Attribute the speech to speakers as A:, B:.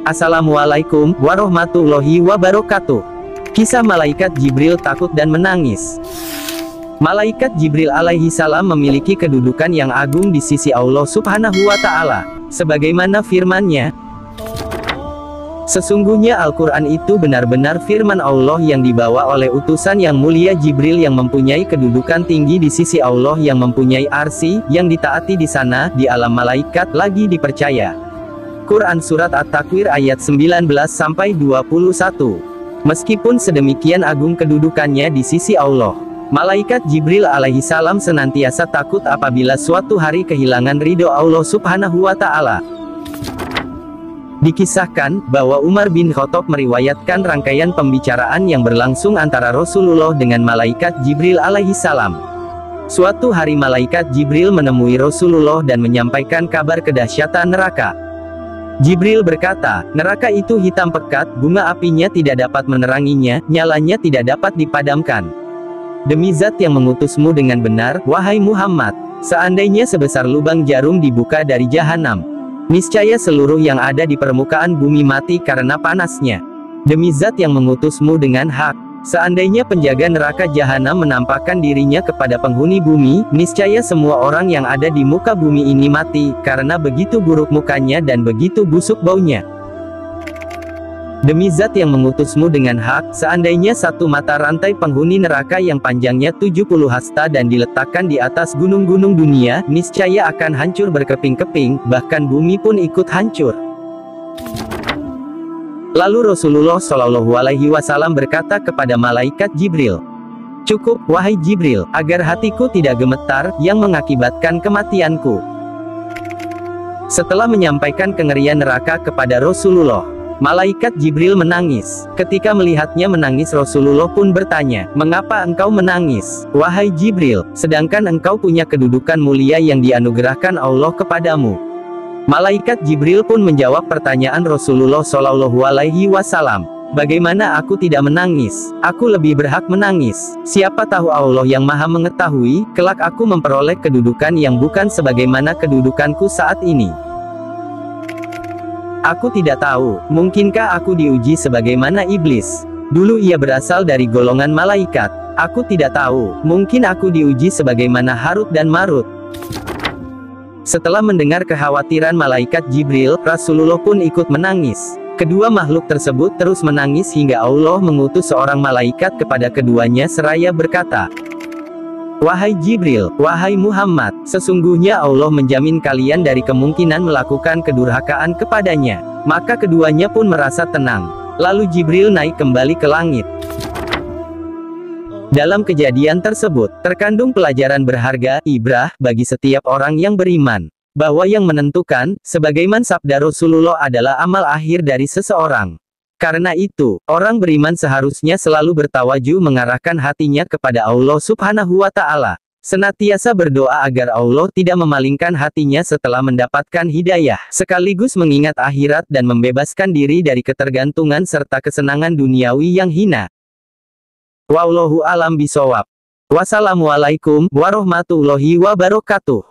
A: Assalamualaikum warahmatullahi wabarakatuh. Kisah Malaikat Jibril takut dan menangis. Malaikat Jibril alaihi salam memiliki kedudukan yang agung di sisi Allah Subhanahu wa Ta'ala, sebagaimana firman-Nya, sesungguhnya Al-Quran itu benar-benar firman Allah yang dibawa oleh utusan yang mulia Jibril yang mempunyai kedudukan tinggi di sisi Allah yang mempunyai arsy, yang ditaati di sana, di alam malaikat, lagi dipercaya. Quran Surat At-Takwir ayat 19-21. Meskipun sedemikian agung kedudukannya di sisi Allah, Malaikat Jibril alaihi salam senantiasa takut apabila suatu hari kehilangan ridho Allah Subhanahu wa Ta'ala. Dikisahkan bahwa Umar bin Khattab meriwayatkan rangkaian pembicaraan yang berlangsung antara Rasulullah dengan Malaikat Jibril alaihi salam. Suatu hari Malaikat Jibril menemui Rasulullah dan menyampaikan kabar kedahsyatan neraka. Jibril berkata, neraka itu hitam pekat, bunga apinya tidak dapat meneranginya, nyalanya tidak dapat dipadamkan. Demi zat yang mengutusmu dengan benar, wahai Muhammad, seandainya sebesar lubang jarum dibuka dari jahanam, niscaya seluruh yang ada di permukaan bumi mati karena panasnya. Demi zat yang mengutusmu dengan hak, seandainya penjaga neraka jahanam menampakkan dirinya kepada penghuni bumi, niscaya semua orang yang ada di muka bumi ini mati, karena begitu buruk mukanya dan begitu busuk baunya. Demi zat yang mengutusmu dengan hak, seandainya satu mata rantai penghuni neraka yang panjangnya 70 hasta dan diletakkan di atas gunung-gunung dunia, niscaya akan hancur berkeping-keping, bahkan bumi pun ikut hancur. Lalu Rasulullah Shallallahu Alaihi Wasallam berkata kepada Malaikat Jibril, cukup, wahai Jibril, agar hatiku tidak gemetar, yang mengakibatkan kematianku. Setelah menyampaikan kengerian neraka kepada Rasulullah, Malaikat Jibril menangis. Ketika melihatnya menangis, Rasulullah pun bertanya, mengapa engkau menangis, wahai Jibril, sedangkan engkau punya kedudukan mulia yang dianugerahkan Allah kepadamu? Malaikat Jibril pun menjawab pertanyaan Rasulullah Shallallahu Alaihi Wasallam, bagaimana aku tidak menangis? Aku lebih berhak menangis. Siapa tahu Allah yang maha mengetahui, kelak aku memperoleh kedudukan yang bukan sebagaimana kedudukanku saat ini. Aku tidak tahu, mungkinkah aku diuji sebagaimana iblis? Dulu ia berasal dari golongan malaikat. Aku tidak tahu, mungkin aku diuji sebagaimana Harut dan Marut. Setelah mendengar kekhawatiran Malaikat Jibril, Rasulullah pun ikut menangis. Kedua makhluk tersebut terus menangis hingga Allah mengutus seorang malaikat kepada keduanya seraya berkata, wahai Jibril, wahai Muhammad, sesungguhnya Allah menjamin kalian dari kemungkinan melakukan kedurhakaan kepadanya. Maka keduanya pun merasa tenang. Lalu Jibril naik kembali ke langit. Dalam kejadian tersebut, terkandung pelajaran berharga, ibrah, bagi setiap orang yang beriman, bahwa yang menentukan, sebagaimana sabda Rasulullah, adalah amal akhir dari seseorang. Karena itu, orang beriman seharusnya selalu bertawajuh mengarahkan hatinya kepada Allah Subhanahu wa Ta'ala, senantiasa berdoa agar Allah tidak memalingkan hatinya setelah mendapatkan hidayah, sekaligus mengingat akhirat dan membebaskan diri dari ketergantungan serta kesenangan duniawi yang hina. Wallahu alam bisawab. Wassalamualaikum warahmatullahi wabarakatuh.